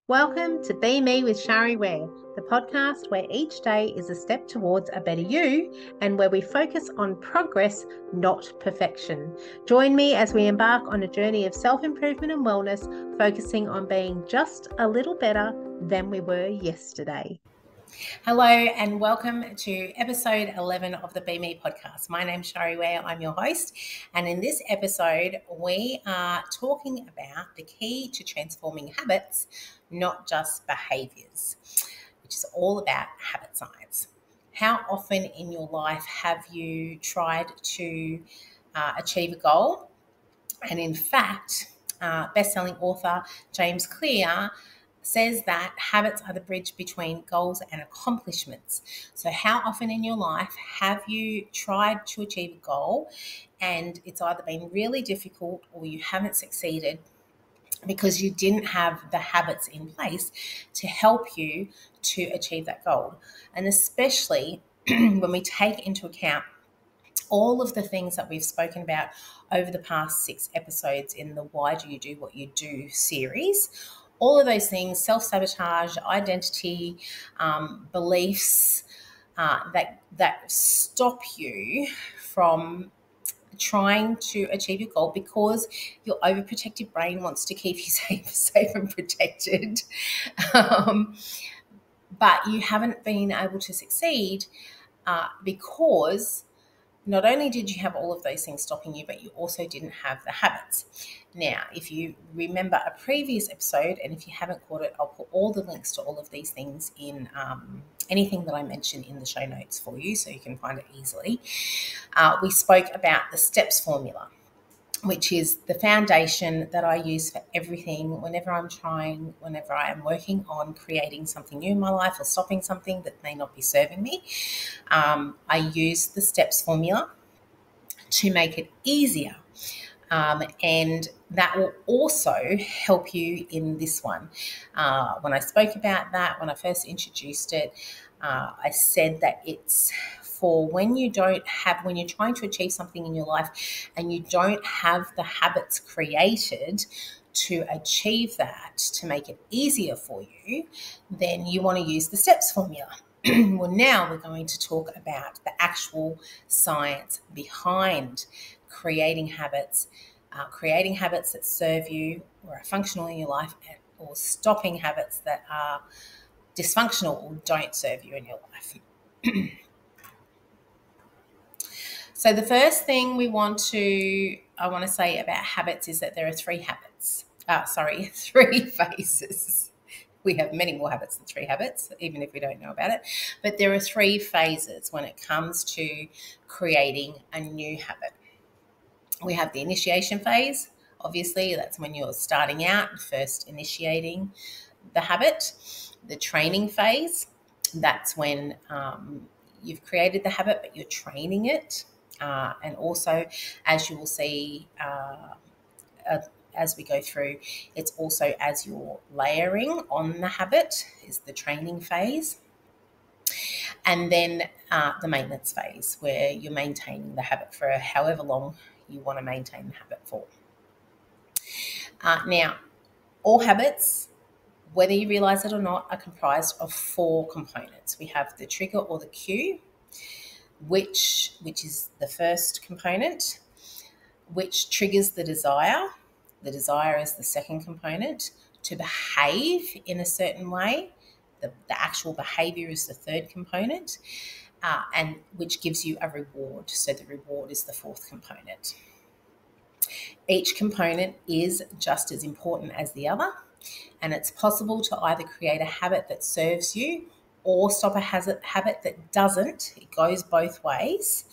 Welcome to Be Me with Shari Ware, the podcast where each day is a step towards a better you and where we focus on progress, not perfection. Join me as we embark on a journey of self-improvement and wellness, focusing on being just a little better than we were yesterday. Hello and welcome to episode 11 of the Be Me podcast. My name's Shari Ware, I'm your host, and in this episode we are talking about the key to transforming habits, not just behaviours, which is all about habit science. How often in your life have you tried to achieve a goal? And in fact, best-selling author James Clear says that habits are the bridge between goals and accomplishments. So how often in your life have you tried to achieve a goal and it's either been really difficult or you haven't succeeded because you didn't have the habits in place to help you to achieve that goal? And especially when we take into account all of the things that we've spoken about over the past 6 episodes in the Why Do You Do What You Do series. All of those things, self-sabotage, identity, beliefs that stop you from trying to achieve your goal because your overprotective brain wants to keep you safe and protected. But you haven't been able to succeed because not only did you have all of those things stopping you, but you also didn't have the habits. Now, if you remember a previous episode, and if you haven't caught it, I'll put all the links to all of these things in anything that I mention in the show notes for you so you can find it easily. We spoke about the STEPS formula, which is the foundation that I use for everything whenever I am working on creating something new in my life or stopping something that may not be serving me. I use the STEPS formula to make it easier. And that will also help you in this one. When I spoke about that, when I first introduced it, I said that it's for when you're trying to achieve something in your life and you don't have the habits created to achieve that, to make it easier for you, then you want to use the STEPS formula. Well, now we're going to talk about the actual science behind creating habits that serve you or are functional in your life, or stopping habits that are dysfunctional or don't serve you in your life. So the first thing I want to say about habits is that there are three phases. We have many more habits than 3 habits, even if we don't know about it. But there are 3 phases when it comes to creating a new habit. We have the initiation phase. Obviously, that's when you're starting out, first initiating the habit. The training phase, that's when you've created the habit, but you're training it. And also, as you will see as we go through, it's also as you're layering on the habit is the training phase. And then the maintenance phase, where you're maintaining the habit for however long you want to maintain the habit for. Now, all habits, whether you realize it or not, are comprised of 4 components. We have the trigger or the cue, which is the first component, which triggers the desire. The desire is the second component. To behave in a certain way, the actual behaviour is the third component, and which gives you a reward. So the reward is the fourth component. Each component is just as important as the other, and it's possible to either create a habit that serves you or stop a habit that doesn't. It goes both ways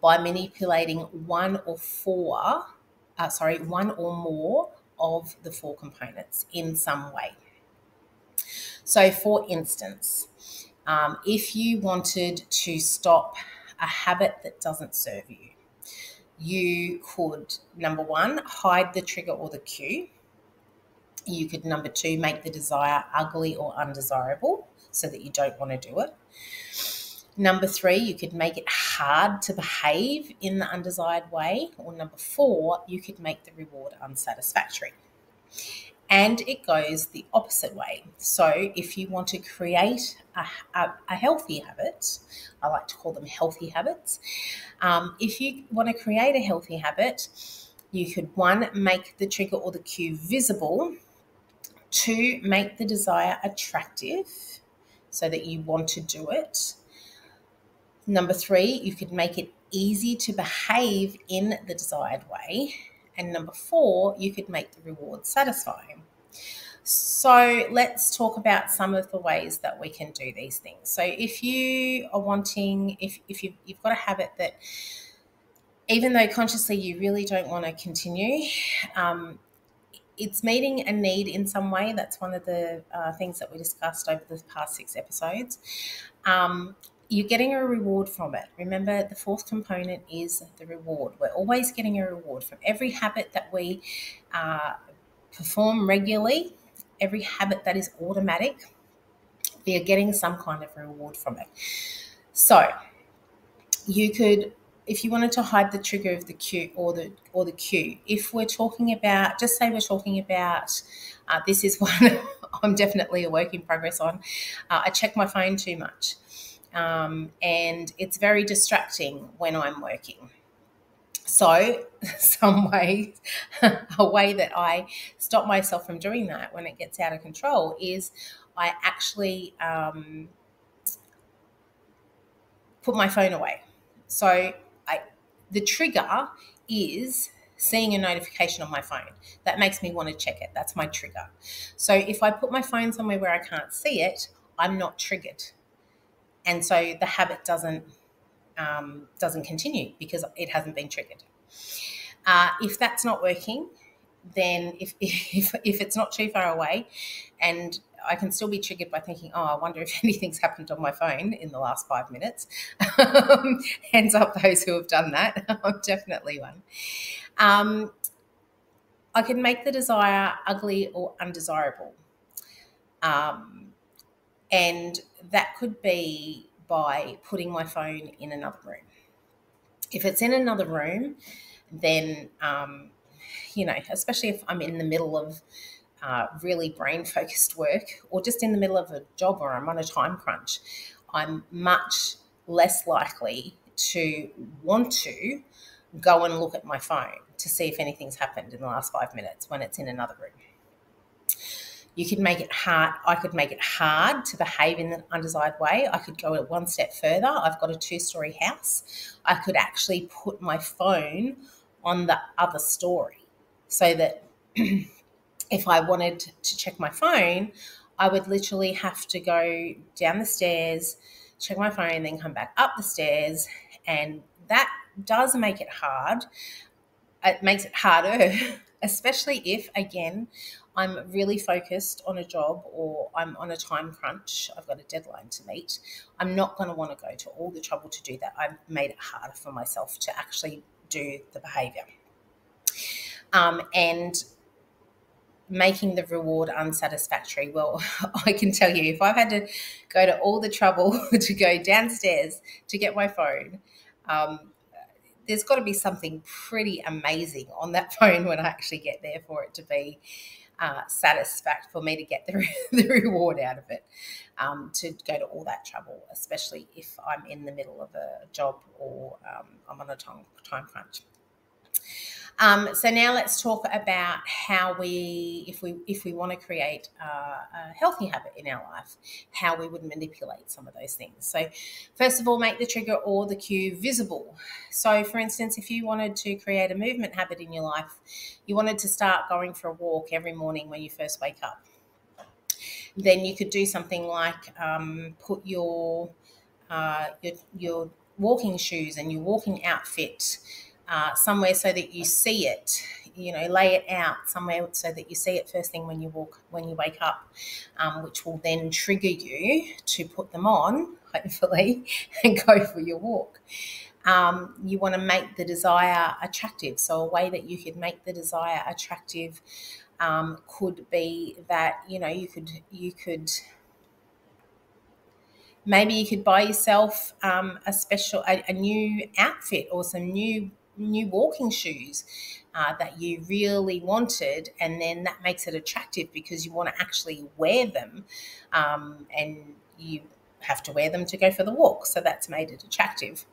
by manipulating one or more of the 4 components in some way. So, for instance, if you wanted to stop a habit that doesn't serve you, you could, number 1, hide the trigger or the cue. You could, number 2, make the desire ugly or undesirable so that you don't want to do it. Number 3, you could make it hard to behave in the undesired way. Or number 4, you could make the reward unsatisfactory. And it goes the opposite way. So if you want to create a healthy habit, I like to call them healthy habits. If you want to create a healthy habit, you could, one, make the trigger or the cue visible, two, make the desire attractive so that you want to do it. Number three, you could make it easy to behave in the desired way. And number four, you could make the reward satisfying. So let's talk about some of the ways that we can do these things. So if you are wanting, if you've got a habit that, even though consciously you really don't want to continue, it's meeting a need in some way. That's one of the things that we discussed over the past 6 episodes. You're getting a reward from it. Remember, the fourth component is the reward. We're always getting a reward from every habit that we perform regularly, every habit that is automatic. We are getting some kind of reward from it. So you could, if you wanted to hide the trigger of the cue or the cue, if we're talking about, just say we're talking about, this is one I'm definitely a work in progress on. I check my phone too much. And it's very distracting when I'm working. So a way that I stop myself from doing that when it gets out of control is I actually put my phone away. So the trigger is seeing a notification on my phone. That makes me want to check it. That's my trigger. So if I put my phone somewhere where I can't see it, I'm not triggered. And so the habit doesn't continue because it hasn't been triggered. If that's not working, then if it's not too far away and I can still be triggered by thinking, oh, I wonder if anything's happened on my phone in the last 5 minutes. Hands up those who have done that. I'm definitely one. I can make the desire ugly or undesirable. And that could be by putting my phone in another room. If it's in another room, then, especially if I'm in the middle of really brain-focused work or just in the middle of a job or I'm on a time crunch, I'm much less likely to want to go and look at my phone to see if anything's happened in the last 5 minutes when it's in another room. You could make it hard. I could make it hard to behave in an undesired way. I could go one step further. I've got a 2-story house. I could actually put my phone on the other story so that if I wanted to check my phone, I would literally have to go down the stairs, check my phone, then come back up the stairs. And that does make it hard. It makes it harder, especially if, again, I'm really focused on a job or I'm on a time crunch, I've got a deadline to meet. I'm not going to want to go to all the trouble to do that. I've made it harder for myself to actually do the behaviour. And making the reward unsatisfactory. Well, I can tell you, if I've had to go to all the trouble to go downstairs to get my phone, there's got to be something pretty amazing on that phone when I actually get there for it to be satisfactory, for me to get the reward out of it, to go to all that trouble, especially if I'm in the middle of a job or I'm on a time crunch. So now let's talk about how if we want to create a healthy habit in our life, how we would manipulate some of those things. So first of all, make the trigger or the cue visible. So for instance, if you wanted to create a movement habit in your life, you wanted to start going for a walk every morning when you first wake up, then you could do something like put your walking shoes and your walking outfit somewhere so that you see it, lay it out somewhere so that you see it first thing when you wake up, which will then trigger you to put them on, hopefully, and go for your walk. You want to make the desire attractive. So a way that you could make the desire attractive could be that, you could maybe you could buy yourself a new outfit or some new new walking shoes that you really wanted, and then that makes it attractive because you want to actually wear them, and you have to wear them to go for the walk, so that's made it attractive.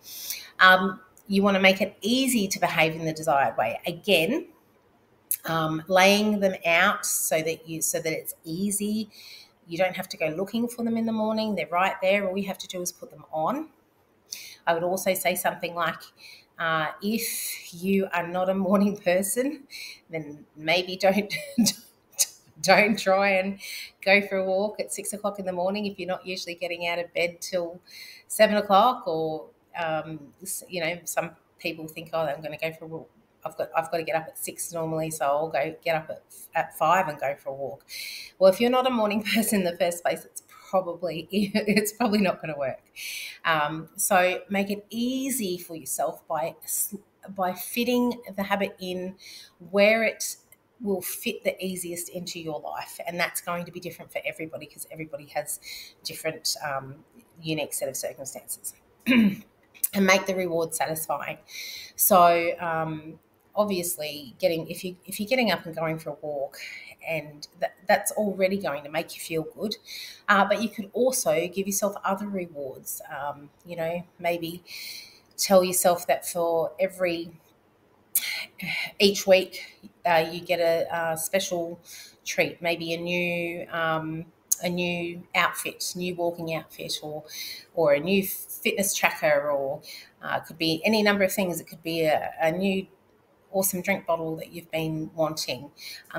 You want to make it easy to behave in the desired way. Again, laying them out so that it's easy. You don't have to go looking for them in the morning. They're right there. All you have to do is put them on. I would also say something like, if you are not a morning person, then maybe don't try and go for a walk at 6 o'clock in the morning if you're not usually getting out of bed till 7 o'clock, or some people think, oh, I'm going to go for a walk. I've got to get up at 6 normally, so I'll go get up at 5 and go for a walk. Well, if you're not a morning person in the first place, it's probably not going to work. So make it easy for yourself by fitting the habit in where it will fit the easiest into your life, and that's going to be different for everybody because everybody has different unique set of circumstances. And make the reward satisfying. So obviously, if you're getting up and going for a walk, and that's already going to make you feel good, but you could also give yourself other rewards. Maybe tell yourself that for each week you get a special treat, maybe a new outfit, new walking outfit, or a new fitness tracker, or it could be any number of things. It could be a new awesome drink bottle that you've been wanting.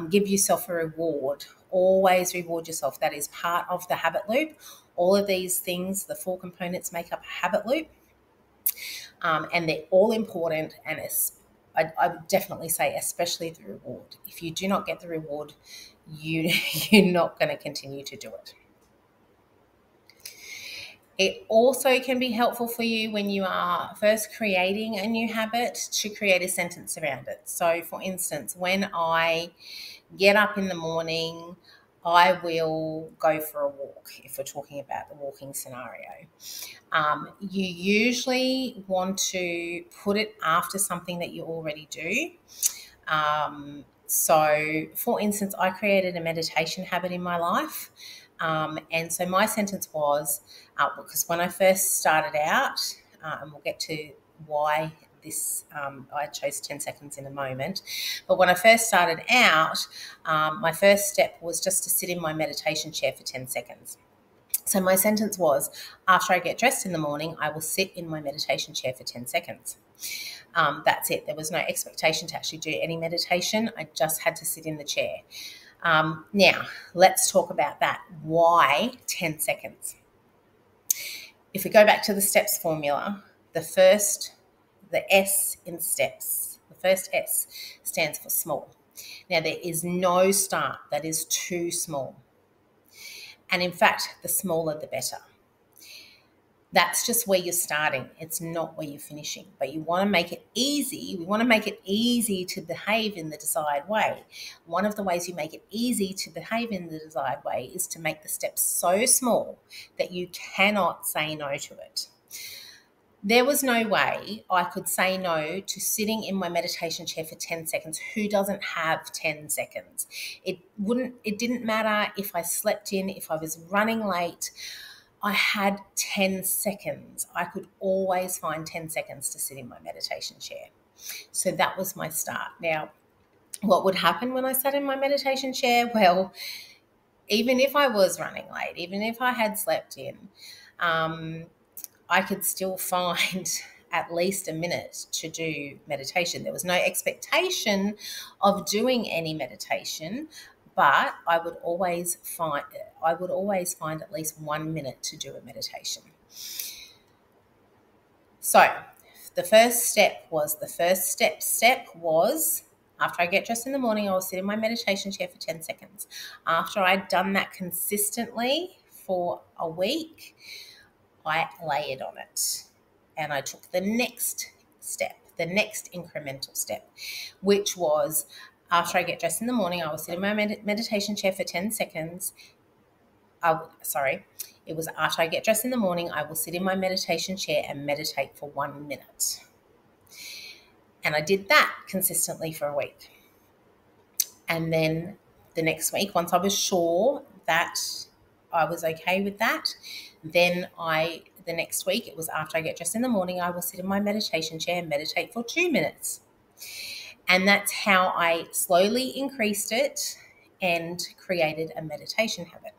Give yourself a reward. Always reward yourself. That is part of the habit loop. All of these things, the 4 components, make up a habit loop, and they're all important. And I would definitely say, especially the reward. If you do not get the reward, you're not going to continue to do it. It also can be helpful for you when you are first creating a new habit to create a sentence around it. So, for instance, when I get up in the morning, I will go for a walk, if we're talking about the walking scenario. You usually want to put it after something that you already do. So, for instance, I created a meditation habit in my life. And so my sentence was, because when I first started out, and we'll get to why this, I chose 10 seconds in a moment, but when I first started out, my first step was just to sit in my meditation chair for 10 seconds. So my sentence was, after I get dressed in the morning, I will sit in my meditation chair for 10 seconds. That's it. There was no expectation to actually do any meditation. I just had to sit in the chair. Now, let's talk about that. Why 10 seconds? If we go back to the steps formula, the S in steps, the first S stands for small. Now, there is no start that is too small. And in fact, the smaller the better. That's just where you're starting. It's not where you're finishing. But you want to make it easy. We want to make it easy to behave in the desired way. One of the ways you make it easy to behave in the desired way is to make the steps so small that you cannot say no to it. There was no way I could say no to sitting in my meditation chair for 10 seconds. Who doesn't have 10 seconds? It didn't matter if I slept in, if I was running late. I had 10 seconds. I could always find 10 seconds to sit in my meditation chair. So that was my start. Now, what would happen when I sat in my meditation chair? Well, even if I was running late, even if I had slept in, I could still find at least a minute to do meditation. There was no expectation of doing any meditation, but I would always find at least 1 minute to do a meditation. So the first step was, after I get dressed in the morning, I will sit in my meditation chair for 10 seconds. After I'd done that consistently for a week, I layered on it, and I took the next step, the next incremental step, which was, after I get dressed in the morning, I will sit in my meditation chair for 10 seconds. It was after I get dressed in the morning, I will sit in my meditation chair and meditate for 1 minute. And I did that consistently for a week. And then the next week, once I was sure that I was okay with that, then the next week, it was after I get dressed in the morning, I will sit in my meditation chair and meditate for 2 minutes. And that's how I slowly increased it and created a meditation habit.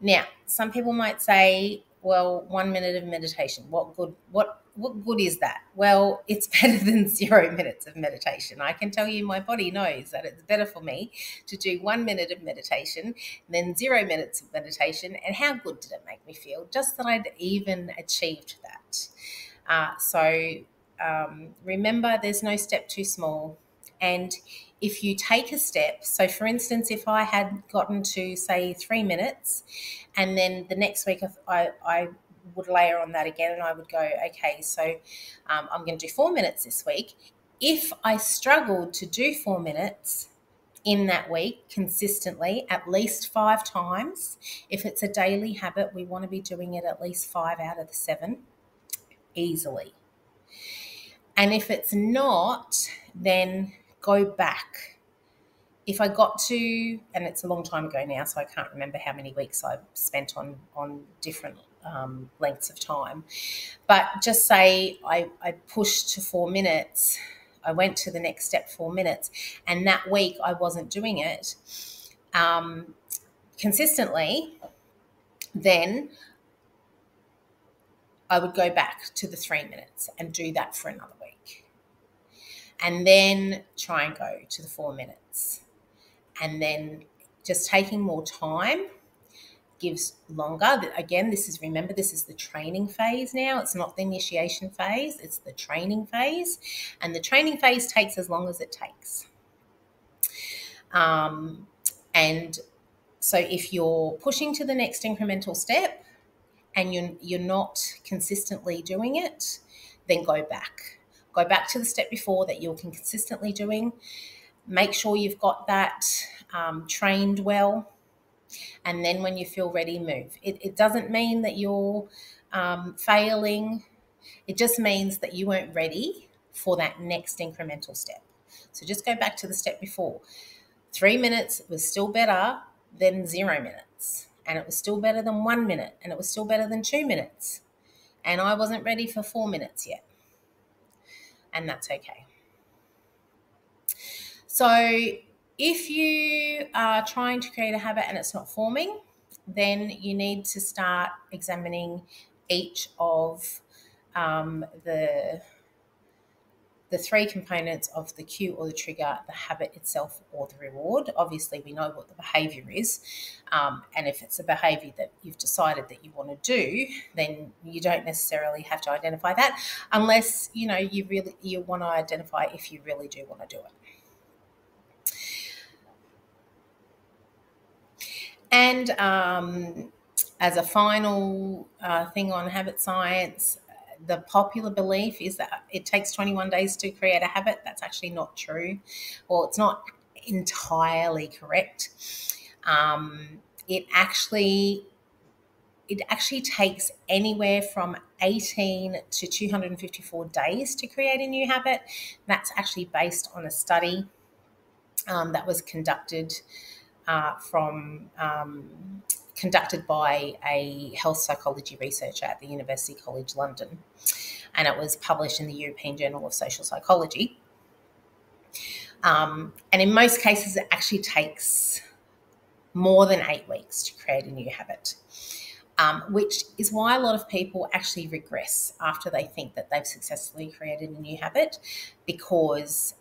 Now, some people might say, well, 1 minute of meditation, what good is that? Well, it's better than 0 minutes of meditation. I can tell you my body knows that it's better for me to do 1 minute of meditation than 0 minutes of meditation. And how good did it make me feel? Just that I'd even achieved that. Remember, there's no step too small. And if you take a step, so for instance, if I had gotten to say 3 minutes, and then the next week I would layer on that again, and I would go, okay, so I'm going to do 4 minutes this week. If I struggled to do 4 minutes in that week consistently, at least 5 times, if it's a daily habit, we want to be doing it at least 5 out of the 7 easily. And if it's not, then go back. If I got to, and it's a long time ago now, so I can't remember how many weeks I've spent on different lengths of time, but just say I pushed to 4 minutes, I went to the next step 4 minutes, and that week I wasn't doing it consistently, then I would go back to the 3 minutes and do that for another week. And then try and go to the 4 minutes. And then just taking more time gives longer. Again, this is the training phase now. It's not the initiation phase, it's the training phase. And the training phase takes as long as it takes. And so if you're pushing to the next incremental step and you're not consistently doing it, then go back. Go back to the step before that you're consistently doing. Make sure you've got that trained well. And then when you feel ready, move. It doesn't mean that you're failing. It just means that you weren't ready for that next incremental step. So just go back to the step before. 3 minutes was still better than 0 minutes. And it was still better than 1 minute. And it was still better than 2 minutes. And I wasn't ready for 4 minutes yet. And that's okay. So if you are trying to create a habit and it's not forming, then you need to start examining each of the 3 components of the cue or the trigger, the habit itself or the reward. Obviously, we know what the behaviour is. And if it's a behaviour that you've decided that you want to do, then you don't necessarily have to identify that unless, you want to identify if you really do want to do it. And as a final thing on habit science, the popular belief is that it takes 21 days to create a habit. That's actually not true. Well, it's not entirely correct. It actually takes anywhere from 18 to 254 days to create a new habit. That's actually based on a study that was conducted by a health psychology researcher at the University College London, and it was published in the European Journal of Social Psychology. And in most cases, it actually takes more than 8 weeks to create a new habit, which is why a lot of people actually regress after they think that they've successfully created a new habit, because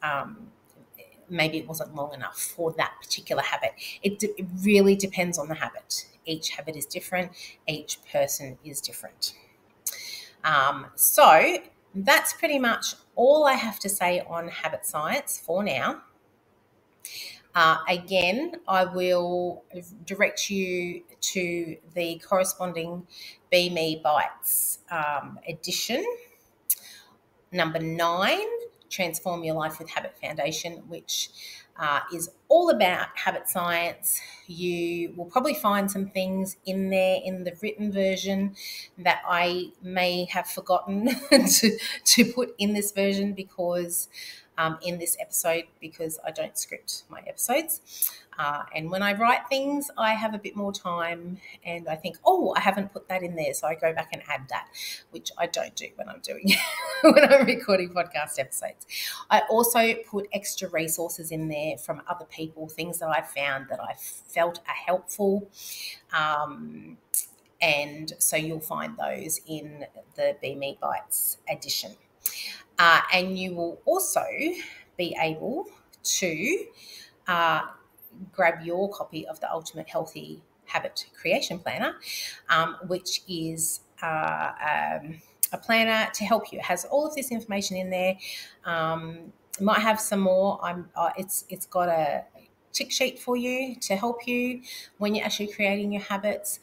maybe it wasn't long enough for that particular habit. It really depends on the habit. Each habit is different. Each person is different. So that's pretty much all I have to say on habit science for now. Again, I will direct you to the corresponding Be Me Bites edition, number 9, Transform Your Life with Habit Foundation, which is all about habit science. You will probably find some things in there in the written version that I may have forgotten to put in this version because in this episode, because I don't script my episodes. And when I write things, I have a bit more time and I think, oh, I haven't put that in there. So I go back and add that, which I don't do when I'm doing, when I'm recording podcast episodes. I also put extra resources in there from other people, things that I found that I felt are helpful. And so you'll find those in the Be Me Bites edition. And you will also be able to grab your copy of the Ultimate Healthy Habit Creation Planner, which is a planner to help you. It has all of this information in there. It might have some more. It's got a tick sheet for you to help you when you're actually creating your habits.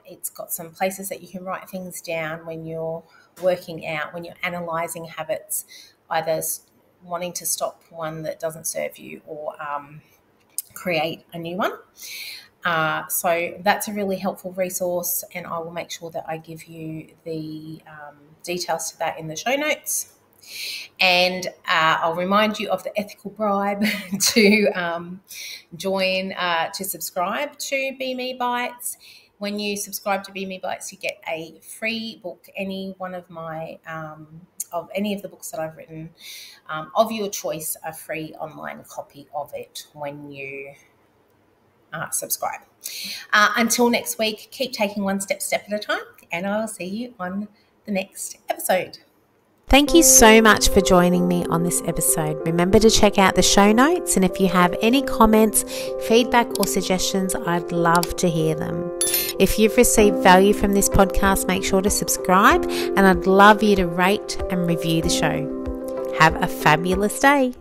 It's got some places that you can write things down when you're working out, when you're analysing habits, either wanting to stop one that doesn't serve you or create a new one. So that's a really helpful resource, and I will make sure that I give you the details to that in the show notes. And I'll remind you of the ethical bribe to join, to subscribe to Be Me Bites. When you subscribe to Be Me Bites, you get a free book, any one of my of any of the books that I've written, of your choice, a free online copy of it when you subscribe. Until next week, keep taking one step at a time, and I'll see you on the next episode. Thank you so much for joining me on this episode. Remember to check out the show notes, and if you have any comments, feedback or suggestions, I'd love to hear them. If you've received value from this podcast, make sure to subscribe, and I'd love you to rate and review the show. Have a fabulous day.